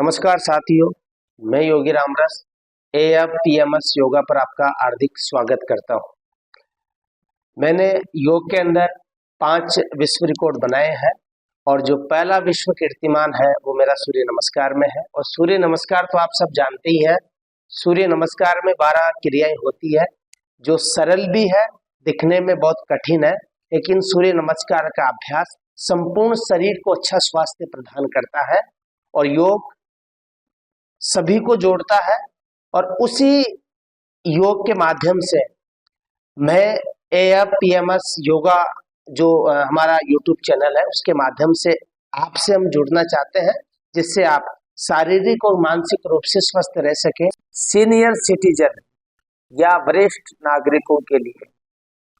नमस्कार साथियों, मैं योगी रामरस AFPMS योगा पर आपका हार्दिक स्वागत करता हूं। मैंने योग के अंदर 5 विश्व रिकॉर्ड बनाए हैं और जो पहला विश्व कीर्तिमान है वो मेरा सूर्य नमस्कार में है। और सूर्य नमस्कार तो आप सब जानते ही हैं। सूर्य नमस्कार में 12 क्रियाएं होती है जो सरल भी है, दिखने में बहुत कठिन है, लेकिन सूर्य नमस्कार का अभ्यास संपूर्ण शरीर को अच्छा स्वास्थ्य प्रदान करता है और योग सभी को जोड़ता है। और उसी योग के माध्यम से मैं AFPMS योगा जो हमारा YouTube चैनल है उसके माध्यम से आपसे हम जुड़ना चाहते हैं, जिससे आप शारीरिक और मानसिक रूप से स्वस्थ रह सकें। सीनियर सिटीजन या वरिष्ठ नागरिकों के लिए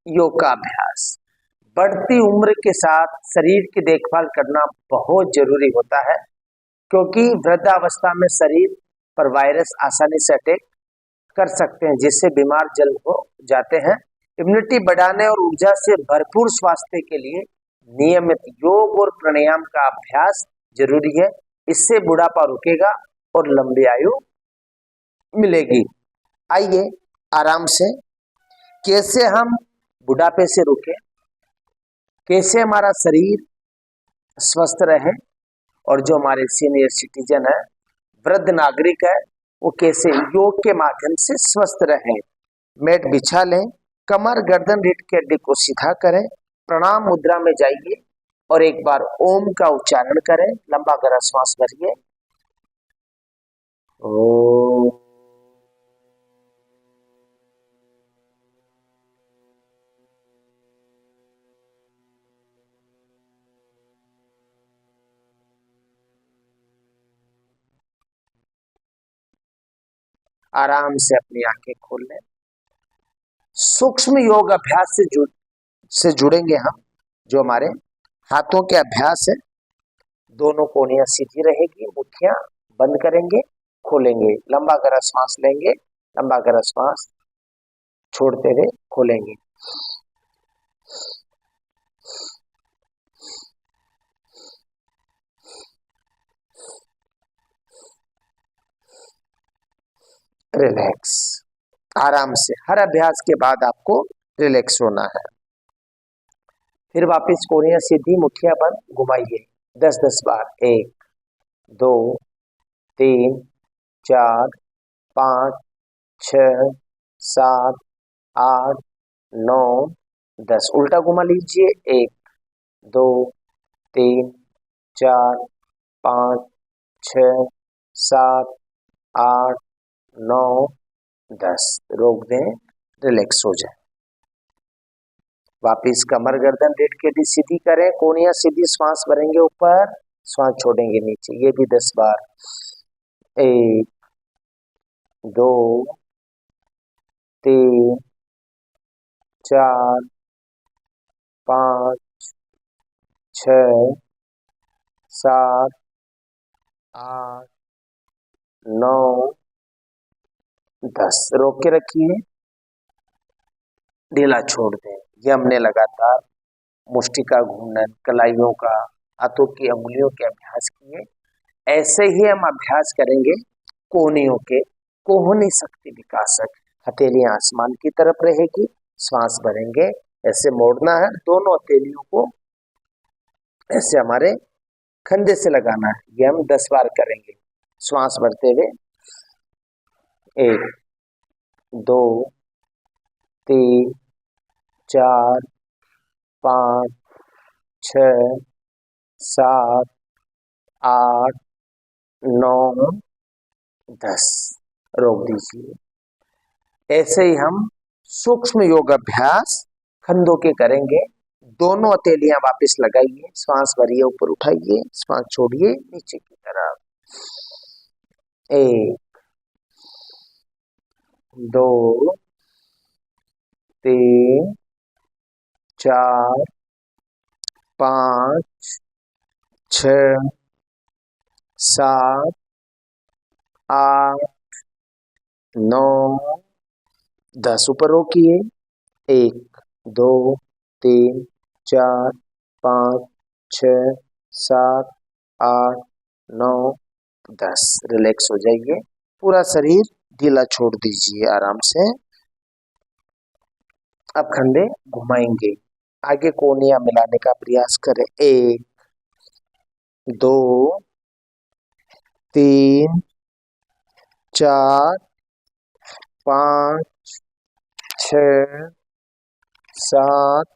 योग का अभ्यास बढ़ती उम्र के साथ शरीर की देखभाल करना बहुत जरूरी होता है, क्योंकि वृद्धावस्था में शरीर पर वायरस आसानी से अटैक कर सकते हैं, जिससे बीमार जल्द हो जाते हैं। इम्यूनिटी बढ़ाने और ऊर्जा से भरपूर स्वास्थ्य के लिए नियमित योग और प्राणायाम का अभ्यास जरूरी है। इससे बुढ़ापा रुकेगा और लंबी आयु मिलेगी। आइए आराम से कैसे हम बुढ़ापे से रुके, कैसे हमारा शरीर स्वस्थ रहे और जो हमारे सीनियर सिटीजन है, वृद्ध नागरिक है, वो कैसे योग के माध्यम से स्वस्थ रहे। मैट बिछा लें, कमर गर्दन रीढ़ की हड्डी को सीधा करें, प्रणाम मुद्रा में जाइए और एक बार ओम का उच्चारण करें। लंबा गहरा श्वास भरिए। ओम। आराम से अपनी आंखें खोल लें। सूक्ष्म योग अभ्यास से जुड़ेंगे हम। जो हमारे हाथों के अभ्यास है, दोनों कोहनियां सीधी रहेगी, मुट्ठियां बंद करेंगे, खोलेंगे, लंबा गहरा श्वास लेंगे, लंबा गहरा श्वास छोड़ते हुए खोलेंगे। रिलैक्स। आराम से हर अभ्यास के बाद आपको रिलैक्स होना है। फिर वापस कोहनियां सीधी, मुट्ठियां बंद, घुमाइए 10-10 बार। 1 2 3 4 5 6 7 8 9 10। उल्टा घुमा लीजिए। 1 2 3 4 5 6 7 8 9 10। रोक दें, रिलैक्स हो जाए। वापिस कमर गर्दन रीढ़ की हड्डी सीधी करें, कोहनियां सीधी, श्वास भरेंगे ऊपर, श्वास छोड़ेंगे नीचे। ये भी 10 बार। 1 2 3 4 5 6 7 8 9 10। रोक के रखिए, ढीला छोड़ दें। ये हमने लगातार मुष्टिका घूर्णन, कलाइयों का, हाथों की अंगुलियों के अभ्यास किए। ऐसे ही हम अभ्यास करेंगे कोहनियों के। कोहनी शक्ति विकासक, हथेलियां आसमान की तरफ रहेगी, श्वास भरेंगे, ऐसे मोड़ना है, दोनों हथेलियों को ऐसे हमारे कंधे से लगाना है। ये हम 10 बार करेंगे, श्वास भरते हुए। 1 2 3 4 5 6 7 8 9 10। रोक दीजिए। ऐसे ही हम सूक्ष्म योग अभ्यास कंधों के करेंगे। दोनों हथेलियां वापस लगाइए, श्वास भरिए, ऊपर उठाइए, श्वास छोड़िए नीचे की तरफ। 1 2 3 4 5 6 7 8 9 10। ऊपर रोकिए। 1 2 3 4 5 6 7 8 9 10। रिलैक्स हो जाइए, पूरा शरीर ढीला छोड़ दीजिए आराम से। अब कंधे घुमाएंगे, आगे कोहनियां मिलाने का प्रयास करें। 1 2 3 4 5 6 7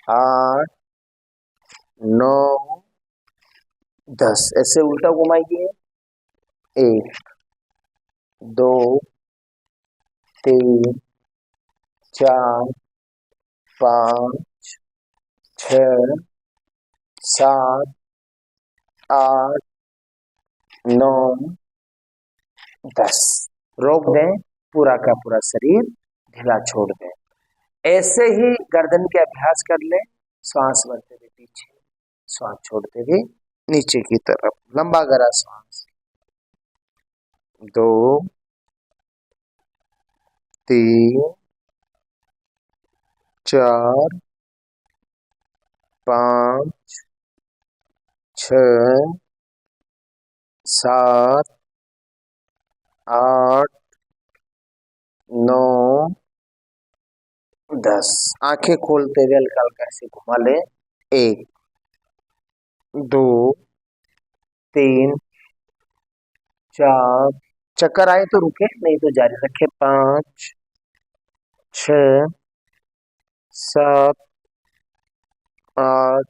8 9 10। ऐसे उल्टा घुमाइए। 1 2 3 4 5 6 7 8 9 10। रोक दें, पूरा का पूरा शरीर ढीला छोड़ दें। ऐसे ही गर्दन के अभ्यास कर लें। श्वास भरते हुए पीछे, श्वास छोड़ते हुए नीचे की तरफ, लंबा गहरा श्वास। 2 3 4 5 6 7 8 9 10। आंखें खोलते हुए हल्का हल्का ऐसे घुमा ले। 1 2 3 4, चक्कर आए तो रुके, नहीं तो जारी रखे। 5 6 7 8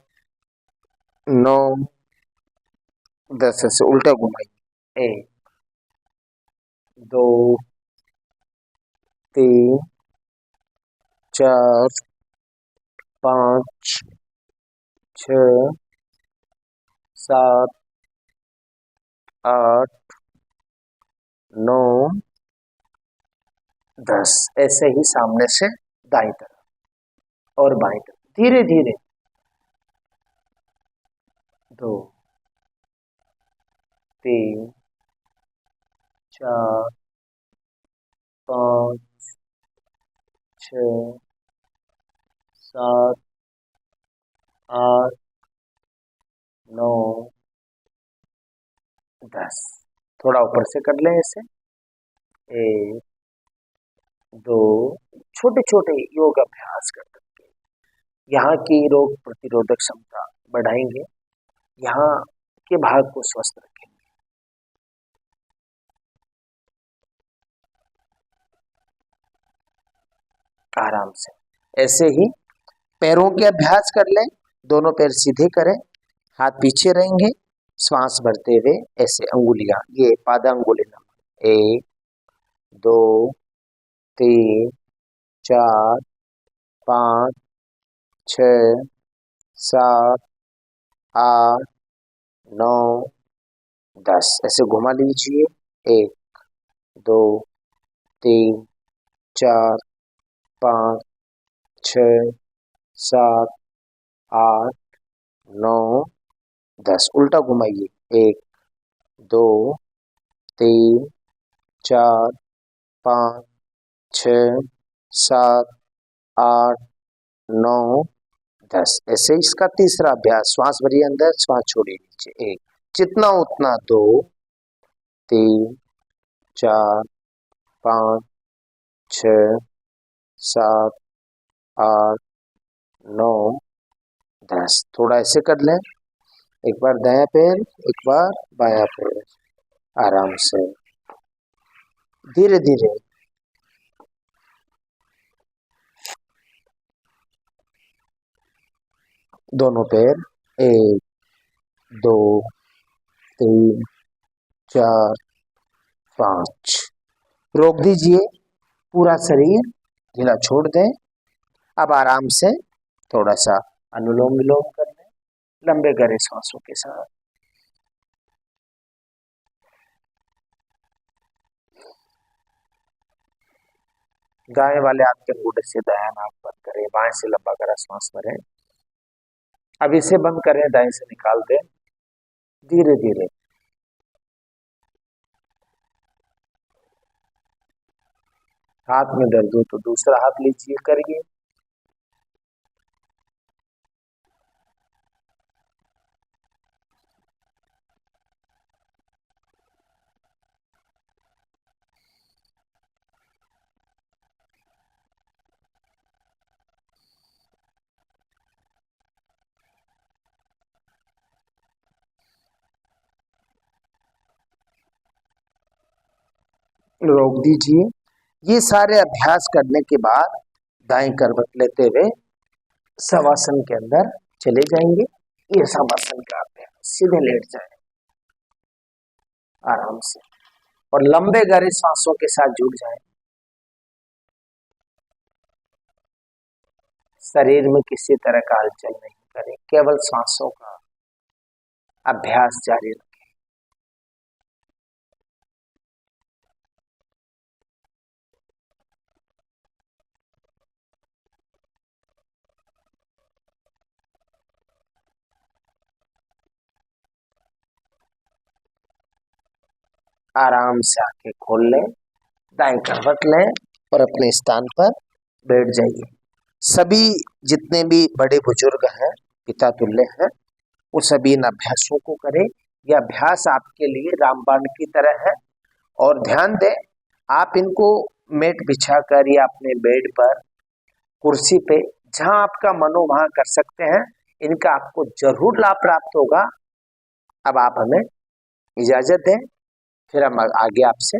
9 10। ऐसे उल्टा घुमाइए। 1 2 3 4 5 6 7 8 9 10। ऐसे ही सामने से दाएं तरफ और बाएं तरफ, धीरे धीरे। 2 3 4 5 6 7 8 9 10। थोड़ा ऊपर से कर लें ऐसे। 1 2। छोटे छोटे योग अभ्यास कर सकते हैं, यहाँ की रोग प्रतिरोधक क्षमता बढ़ाएंगे, यहाँ के भाग को स्वस्थ रखेंगे। आराम से ऐसे ही पैरों के अभ्यास कर लें। दोनों पैर सीधे करें, हाथ पीछे रहेंगे, श्वास भरते हुए ऐसे अंगुलियां, ये पादांगुली नंबर। 1 2 3 4 5 6 7 8 9 10। ऐसे घुमा लीजिए। 1 2 3 4 5 6 7 8 9 10। उल्टा घुमाइए। 1 2 3 4 5 6 7 8 9 10। ऐसे इसका तीसरा अभ्यास, श्वास भरिए अंदर, श्वास छोड़िए नीचे। 1, जितना उतना। 2 3 4 5 6 7 8 9 10। थोड़ा ऐसे कर लें, एक बार दायां पैर, एक बार बायां पैर, आराम से धीरे धीरे। दोनों पैर। 1 2 3 4 5। रोक दीजिए, पूरा शरीर ढीला छोड़ दें। अब आराम से थोड़ा सा अनुलोम विलोम कर लें, लंबे गहरे सांसों के साथ। दाएं वाले हाथ के अंगूठे से दायां नाक बंद करें, बाएं से लंबा गहरा सांस भरें। अब इसे बंद करें, दाएं से निकाल दें धीरे धीरे। हाथ में दर्द हो तो दूसरा हाथ लीजिए, करिए। रोक दीजिए। ये सारे अभ्यास करने के बाद दाएं करवट लेते हुए शवासन के अंदर चले जाएंगे। ये शवासन का अभ्यास, सीधे लेट जाए आराम से और लंबे गहरे सांसों के साथ जुड़ जाए। शरीर में किसी तरह का हलचल नहीं करें, केवल सांसों का अभ्यास जारी रखें। आराम से आंखें खोल लें, दाएं करवट लें और अपने स्थान पर बैठ जाइए। सभी जितने भी बड़े बुजुर्ग हैं, पिता तुल्य हैं, वो सभी इन अभ्यासों को करें। यह अभ्यास आपके लिए रामबाण की तरह है। और ध्यान दें, आप इनको मेट बिछाकर या अपने बेड पर, कुर्सी पे, जहां आपका मन हो वहां कर सकते हैं। इनका आपको जरूर लाभ प्राप्त होगा। अब आप हमें इजाजत दें, फिर हम आगे आपसे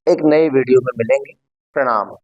एक नई वीडियो में मिलेंगे। प्रणाम।